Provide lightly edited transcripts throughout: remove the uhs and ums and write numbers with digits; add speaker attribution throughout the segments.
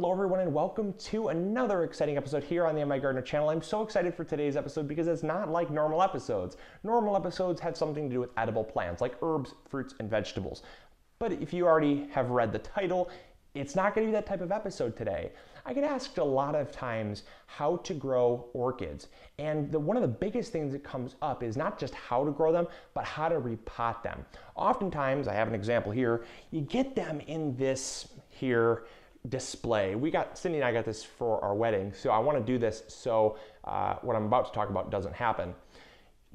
Speaker 1: Hello everyone and welcome to another exciting episode here on the MIgardener channel. I'm so excited for today's episode because it's not like normal episodes. Normal episodes have something to do with edible plants like herbs, fruits, and vegetables. But if you already have read the title, it's not going to be that type of episode today. I get asked a lot of times how to grow orchids. And one of the biggest things that comes up is not just how to grow them, but how to repot them. Oftentimes, I have an example here, you get them in this here display. Cindy and I got this for our wedding, so I want to do this so what I'm about to talk about doesn't happen.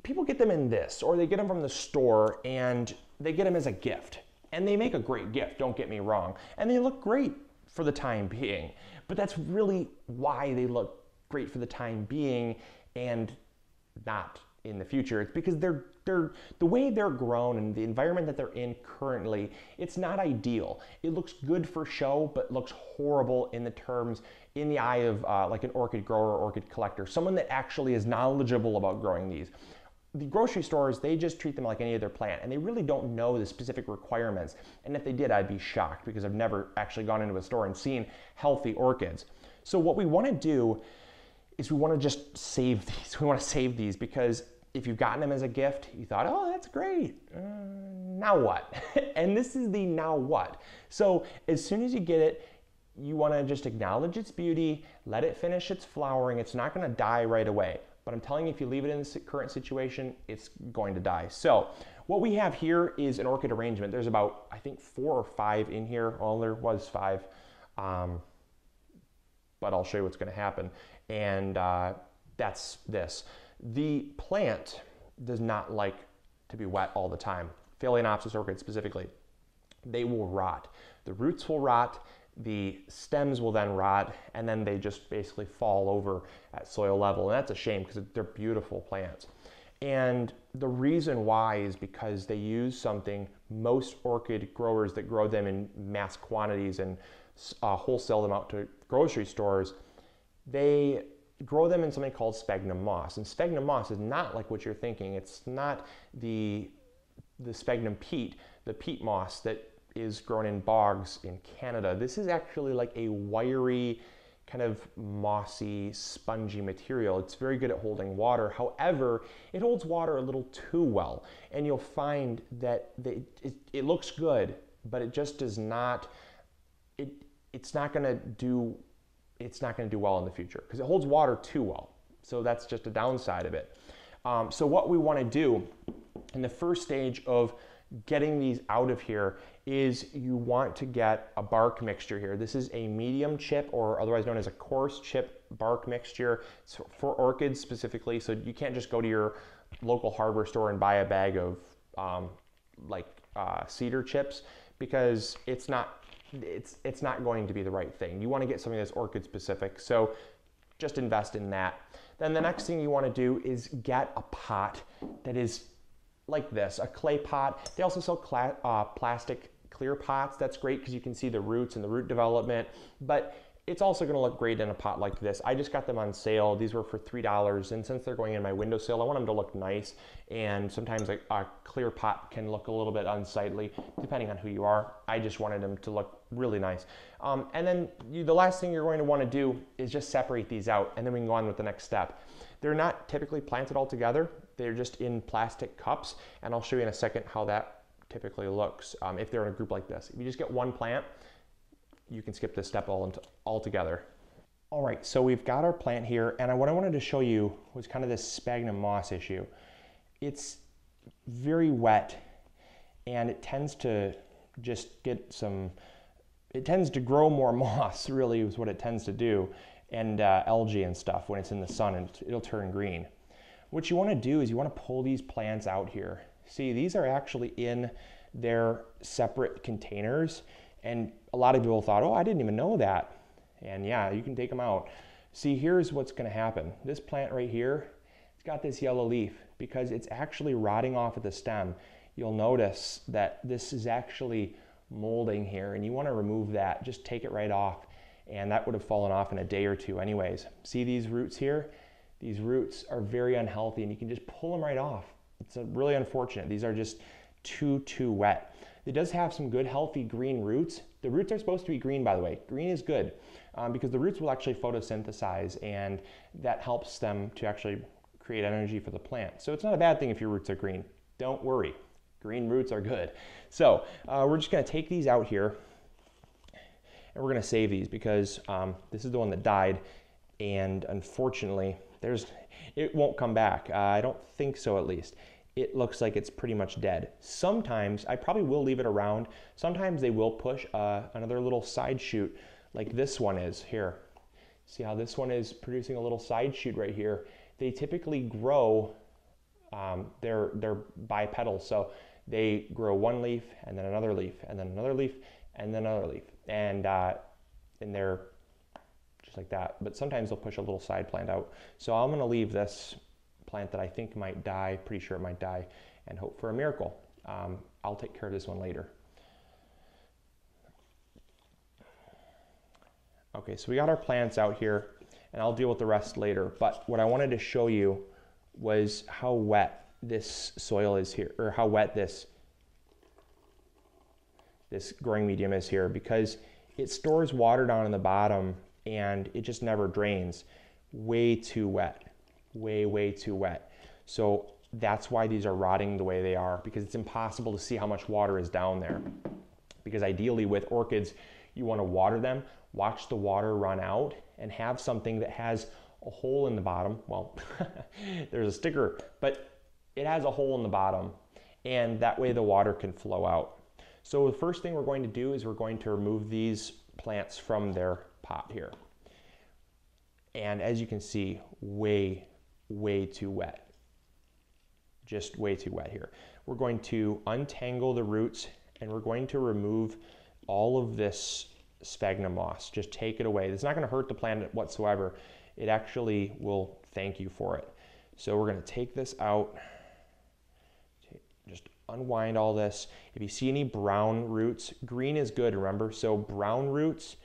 Speaker 1: People get them in this, or they get them from the store and they get them as a gift. And they make a great gift, don't get me wrong. And they look great for the time being. But that's really why they look great for the time being and not in the future. It's because the way they're grown and the environment that they're in currently, it's not ideal. It looks good for show, but looks horrible in the eye of like an orchid grower or orchid collector, someone that actually is knowledgeable about growing these. The grocery stores, they just treat them like any other plant, and they really don't know the specific requirements. And if they did, I'd be shocked because I've never actually gone into a store and seen healthy orchids. So what we want to do is we want to just save these. We want to save these because if you've gotten them as a gift, you thought, oh, that's great. Now what? And this is the now what. So as soon as you get it, you want to just acknowledge its beauty, let it finish its flowering. It's not going to die right away. But I'm telling you, if you leave it in the current situation, it's going to die. So what we have here is an orchid arrangement. There's about, I think, 4 or 5 in here. Well, there was 5, but I'll show you what's going to happen. And that's this. The plant does not like to be wet all the time. Phalaenopsis orchids specifically, they will rot. The roots will rot. The stems will then rot, and then they just basically fall over at soil level. And that's a shame because they're beautiful plants. And the reason why is because they use something most orchid growers that grow them in mass quantities and wholesale them out to grocery stores, they grow them in something called sphagnum moss. And sphagnum moss is not like what you're thinking. It's not the sphagnum peat, the peat moss that is grown in bogs in Canada. This is actually like a wiry, kind of mossy, spongy material. It's very good at holding water. However, it holds water a little too well. And you'll find that it looks good, but it just does not, it's not gonna do well in the future because it holds water too well. So that's just a downside of it. So what we wanna do in the first stage of getting these out of here is you want to get a bark mixture here. This is a medium chip, or otherwise known as a coarse chip bark mixture. It's for orchids specifically, so you can't just go to your local hardware store and buy a bag of cedar chips because it's not going to be the right thing. You want to get something that's orchid specific, so just invest in that. Then the next thing you want to do is get a pot that is like this, a clay pot. They also sell plastic clear pots. That's great because you can see the roots and the root development, but it's also going to look great in a pot like this. I just got them on sale. These were for $3, and since they're going in my windowsill, I want them to look nice, and sometimes a clear pot can look a little bit unsightly depending on who you are. I just wanted them to look really nice. And then the last thing you're going to want to do is just separate these out, and then we can go on with the next step. They're not typically planted all together. They're just in plastic cups, and I'll show you in a second how that typically looks if they're in a group like this. If you just get one plant, you can skip this step altogether. All right, so we've got our plant here, and what I wanted to show you was kind of this sphagnum moss issue. It's very wet, and it tends to just it tends to grow more moss, really is what it tends to do, and algae and stuff when it's in the sun, and it'll turn green. What you want to do is you want to pull these plants out here. See, these are actually in their separate containers, and a lot of people thought, oh, I didn't even know that. And yeah, you can take them out. See, here's what's going to happen. This plant right here, it's got this yellow leaf because it's actually rotting off at the stem. You'll notice that this is actually molding here, and you want to remove that. Just take it right off, and that would have fallen off in a day or two anyways. See these roots here? These roots are very unhealthy, and you can just pull them right off. It's really unfortunate. These are just too wet. It does have some good, healthy green roots. The roots are supposed to be green, by the way. Green is good because the roots will actually photosynthesize, and that helps them to actually create energy for the plant. So it's not a bad thing if your roots are green. Don't worry, green roots are good. So we're just gonna take these out here, and we're gonna save these because this is the one that died, and unfortunately, it won't come back. I don't think so, at least. It looks like it's pretty much dead. Sometimes, I probably will leave it around. Sometimes they will push another little side shoot like this one is here. See how this one is producing a little side shoot right here? They typically grow, they're bipedal, so they grow one leaf and then another leaf and then another leaf and then another leaf. And they're just like that. But sometimes they'll push a little side plant out. So I'm gonna leave this plant that I think might die, pretty sure it might die, and hope for a miracle. I'll take care of this one later. Okay, so we got our plants out here, and I'll deal with the rest later. But what I wanted to show you was how wet this soil is here, or how wet this growing medium is here, because it stores water down in the bottom and it just never drains. Way too wet, way too wet. So that's why these are rotting the way they are, because it's impossible to see how much water is down there. Because ideally with orchids, you want to water them, watch the water run out, and have something that has a hole in the bottom. Well, there's a sticker, but it has a hole in the bottom, and that way the water can flow out. So the first thing we're going to do is we're going to remove these plants from their pot here. And as you can see, way too wet. Just way too wet here. We're going to untangle the roots, and we're going to remove all of this sphagnum moss. Just take it away. It's not going to hurt the plant whatsoever. It actually will thank you for it. So we're going to take this out. Just unwind all this. If you see any brown roots, green is good, remember? So brown roots,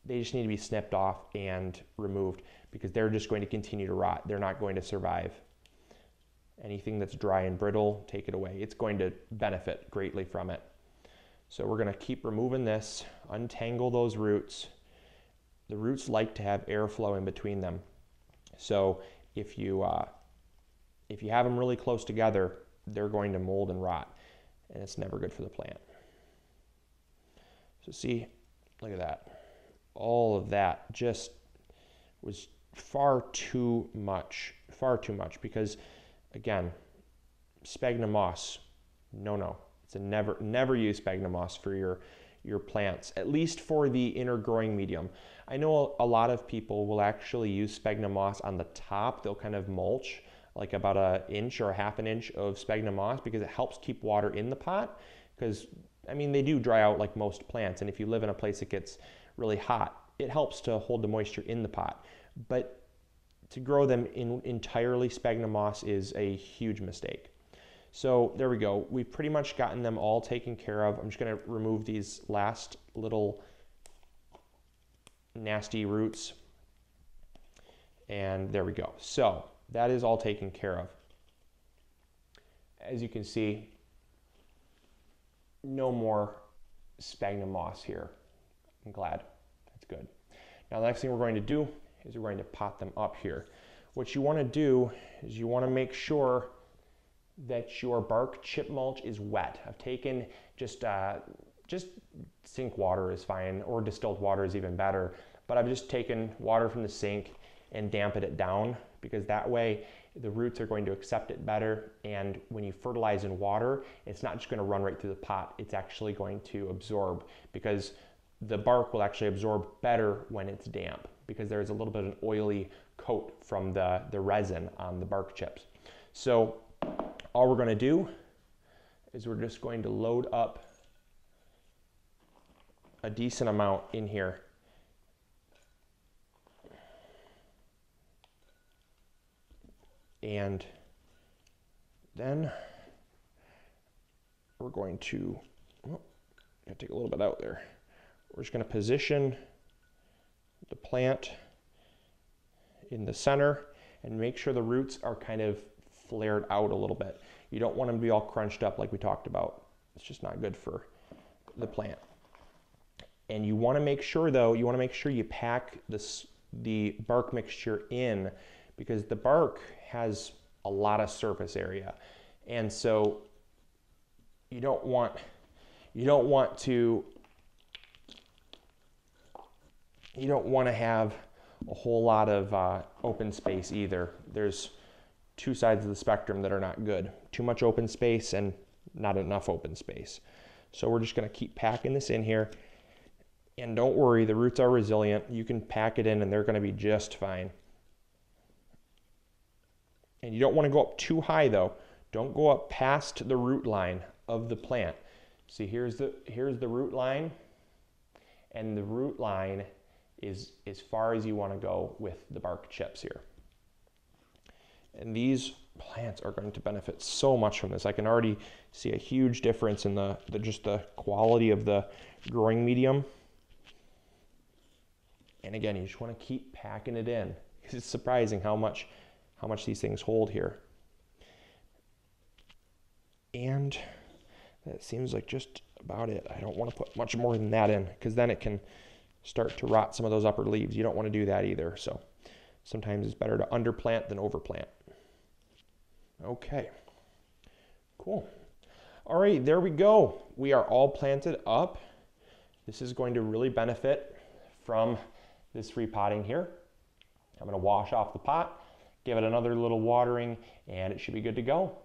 Speaker 1: they just need to be snipped off and removed because they're just going to continue to rot. They're not going to survive. Anything that's dry and brittle, take it away. It's going to benefit greatly from it. So we're going to keep removing this, untangle those roots. The roots like to have airflow in between them. So if you have them really close together, they're going to mold and rot, and it's never good for the plant. So see, look at that. All of that just was far too much because, again, sphagnum moss, no. It's a never use sphagnum moss for your plants, at least for the inner growing medium. I know a lot of people will actually use sphagnum moss on the top. They'll kind of mulch like about an inch or a half an inch of sphagnum moss because it helps keep water in the pot, because I mean they do dry out like most plants, and if you live in a place that gets really hot, it helps to hold the moisture in the pot. But to grow them in entirely sphagnum moss is a huge mistake. So there we go. We've pretty much gotten them all taken care of. I'm just going to remove these last little nasty roots. And there we go. So that is all taken care of. As you can see, no more sphagnum moss here. I'm glad. That's good. Now the next thing we're going to do is we're going to pot them up here. What you want to do is you want to make sure that your bark chip mulch is wet. I've taken just sink water is fine, or distilled water is even better, but I've just taken water from the sink and dampened it down, because that way the roots are going to accept it better, and when you fertilize in water, it's not just going to run right through the pot, it's actually going to absorb, because the bark will actually absorb better when it's damp, because there's a little bit of an oily coat from the resin on the bark chips. So all we're going to do is we're just going to load up a decent amount in here. And then we're going to, take a little bit out there. We're just going to position the plant in the center and make sure the roots are kind of flared out a little bit. You don't want them to be all crunched up like we talked about. It's just not good for the plant. And you want to make sure though, you pack the bark mixture in, because the bark has a lot of surface area. And so you don't want to have a whole lot of open space either. There's two sides of the spectrum that are not good. Too much open space and not enough open space. So we're just going to keep packing this in here. And don't worry, the roots are resilient. You can pack it in and they're going to be just fine. And you don't want to go up too high though. Don't go up past the root line of the plant. See, here's the root line, and the root line is as far as you want to go with the bark chips here. And these plants are going to benefit so much from this. I can already see a huge difference in just the quality of the growing medium. And again, you just want to keep packing it in, because it's surprising how much these things hold here. And that seems like just about it. I don't want to put much more than that in, because then it can start to rot some of those upper leaves. You don't want to do that either. So sometimes it's better to underplant than overplant. Okay, cool. All right, there we go. We are all planted up. This is going to really benefit from this repotting here. I'm going to wash off the pot, give it another little watering, and it should be good to go.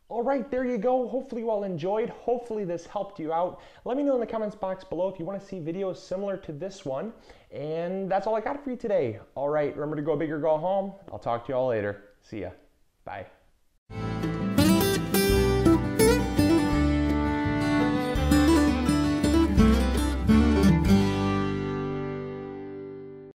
Speaker 1: All right, there you go. Hopefully you all enjoyed. Hopefully this helped you out. Let me know in the comments box below if you want to see videos similar to this one. And that's all I got for you today. All right, remember to go big or go home. I'll talk to you all later. See ya. Bye.